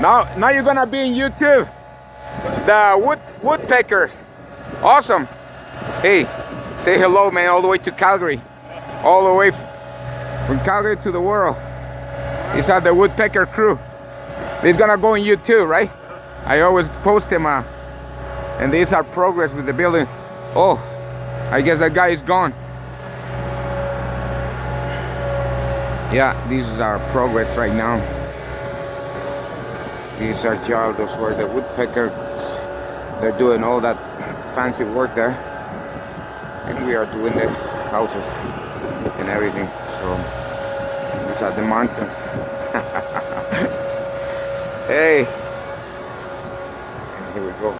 Now you're gonna be in YouTube. The woodpeckers. Awesome. Hey, say hello, man, all the way to Calgary. All the way from Calgary to the world. These are the woodpecker crew. He's gonna go in YouTube, right? I always post him, and these are progress with the building. Oh, I guess that guy is gone. Yeah, these are progress right now. These are jobs, those were the woodpeckers. They're doing all that fancy work there. And we are doing the houses and everything. So, these are the mountains. Hey, and here we go.